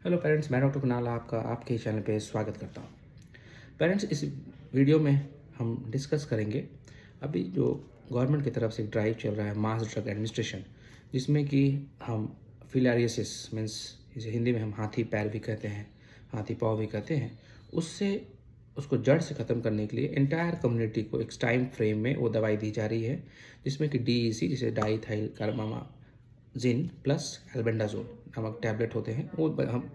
Hello parents, मैं doctor Kunal आपका आपके चैनल पे स्वागत करता हूँ। पेरेंट्स, इस वीडियो में हम डिस्कस करेंगे अभी जो गवर्नमेंट की तरफ से ड्राइव चल रहा है मास ड्रग एडमिनिस्ट्रेशन, जिसमें कि हम फिलारियसिस मीन्स इसे हिंदी में हम हाथी पैर भी कहते हैं, हाथी पाँव भी कहते हैं, उससे उसको जड़ से ख़त्म करने के लिए एंटायर कम्युनिटी को एक टाइम फ्रेम में वो दवाई दी जा रही है, जिसमें कि DEC जिसे डाईथाइल कार्बामाजिन प्लस एल्बेंडाजोल नामक टैबलेट होते हैं, वो हम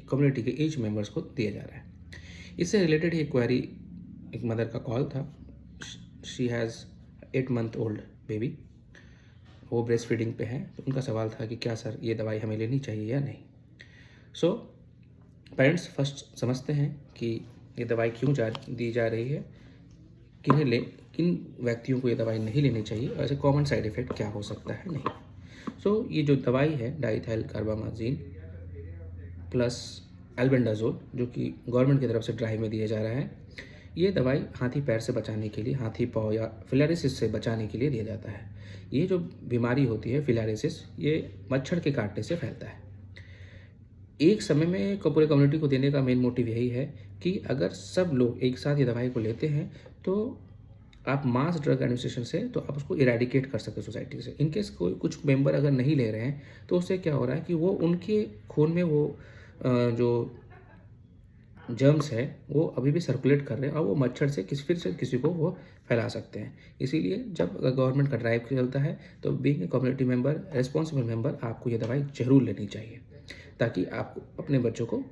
कम्युनिटी के एज मेंबर्स को दिया जा रहा है। इससे रिलेटेड ही क्वेरी एक मदर का कॉल था। She has 8 month old baby, वो ब्रेस्ट फीडिंग पे है, तो उनका सवाल था कि क्या सर ये दवाई हमें लेनी चाहिए या नहीं। सो पेरेंट्स फर्स्ट समझते हैं कि ये दवाई क्यों दी जा रही है, किन व्यक्तियों को ये दवाई नहीं लेनी चाहिए और ऐसे कॉमन साइड इफ़ेक्ट क्या हो सकता है नहीं। सो ये जो दवाई है डाईथाइल कार्बामाजिन प्लस एल्बेंडाजोल, जो कि गवर्नमेंट की तरफ से ड्राइव में दिया जा रहा है, ये दवाई हाथी पैर से बचाने के लिए, हाथी पाँव या फिलारिसिस से बचाने के लिए दिया जाता है। ये जो बीमारी होती है फिलारिसिस, ये मच्छर के काटने से फैलता है। एक समय में पूरे कम्युनिटी को देने का मेन मोटिव यही है कि अगर सब लोग एक साथ ये दवाई को लेते हैं तो आप मास ड्रग एडमिनिस्ट्रेशन से तो आप उसको इरेडिकेट कर सकते सोसाइटी से। इनकेस कोई कुछ मेंबर अगर नहीं ले रहे हैं तो उससे क्या हो रहा है कि वो उनके खून में वो जो जर्म्स है वो अभी भी सर्कुलेट कर रहे हैं और वो मच्छर से फिर से किसी को वो फैला सकते हैं। इसीलिए जब गवर्नमेंट का ड्राइव चलता है तो being a community member, responsible member, आपको ये दवाई जरूर लेनी चाहिए ताकि आप अपने बच्चों को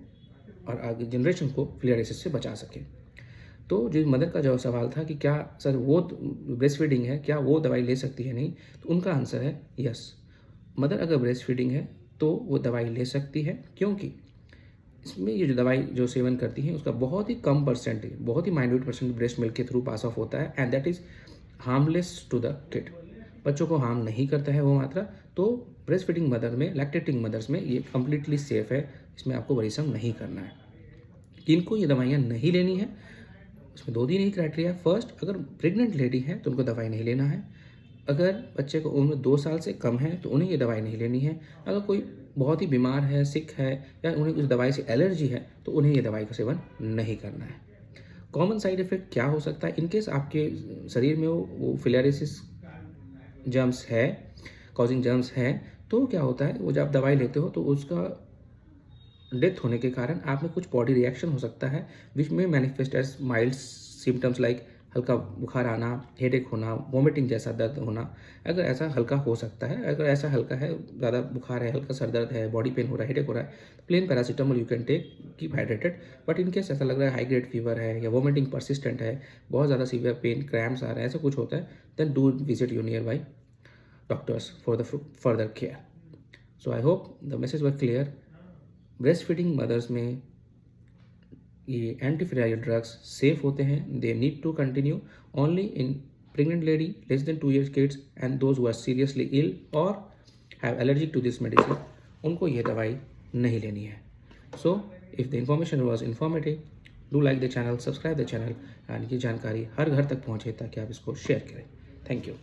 और आगे जनरेशन को फिलारिसिस से बचा सकें। तो जो मदर का जो सवाल था कि क्या सर वो ब्रेस्ट फीडिंग है, क्या वो दवाई ले सकती है नहीं, तो उनका आंसर है यस। मदर अगर ब्रेस्ट फीडिंग है तो वो दवाई ले सकती है, क्योंकि इसमें ये जो दवाई जो सेवन करती है उसका बहुत ही कम परसेंटेज, बहुत ही माइन्यूट परसेंट ब्रेस्ट मिल्क के थ्रू पास ऑफ होता है and that is harmless to the kid. बच्चों को हार्म नहीं करता है वो मात्रा। तो ब्रेस्ट फीडिंग मदर में, लैक्टेटिंग मदर्स में ये कम्प्लीटली सेफ है, इसमें आपको वरीसम नहीं करना है। किनको ये दवाइयाँ नहीं लेनी है, उसमें 2 दिन ही क्राइटेरिया। फर्स्ट, अगर प्रेग्नेंट लेडी है तो उनको दवाई नहीं लेना है। अगर बच्चे को उम्र 2 साल से कम है तो उन्हें ये दवाई नहीं लेनी है। अगर कोई बहुत ही बीमार है, सिक है या उन्हें उस दवाई से एलर्जी है तो उन्हें ये दवाई का सेवन नहीं करना है। कॉमन साइड इफ़ेक्ट क्या हो सकता है इनकेस आपके शरीर में वो फिलारिसिस जर्म्स है, कॉजिंग जर्म्स है, तो क्या होता है वो जब आप दवाई लेते हो तो उसका डेथ होने के कारण आप में कुछ बॉडी रिएक्शन हो सकता है विच में manifest as mild symptoms like हल्का बुखार आना, हेडेक होना, वॉमिटिंग जैसा दर्द होना। अगर ऐसा हल्का हो सकता है, अगर ऐसा हल्का है, ज़्यादा बुखार है, हल्का सर दर्द है, बॉडी पेन हो रहा है, हेडेक हो रहा है, plain paracetamol you can take, keep hydrated. But in case ऐसा लग रहा है हाई ग्रेड फीवर है या वॉमिटिंग परसिस्टेंट है, बहुत ज़्यादा सीवियर पेन, क्रैम्प्स आ रहे हैं, ऐसा कुछ होता है, then do visit your nearby doctors for the further care. So I hope the message were clear. Breast feeding mothers में ये एंटीफिलारियल ड्रग्स सेफ होते हैं। They need to continue only in pregnant lady, less than 2 years kids and those who are seriously ill और have allergic to this medicine, उनको ये दवाई नहीं लेनी है। So if the information was informative, do like the channel, subscribe the channel and ये जानकारी हर घर तक पहुँचे ताकि आप इसको शेयर करें। Thank you.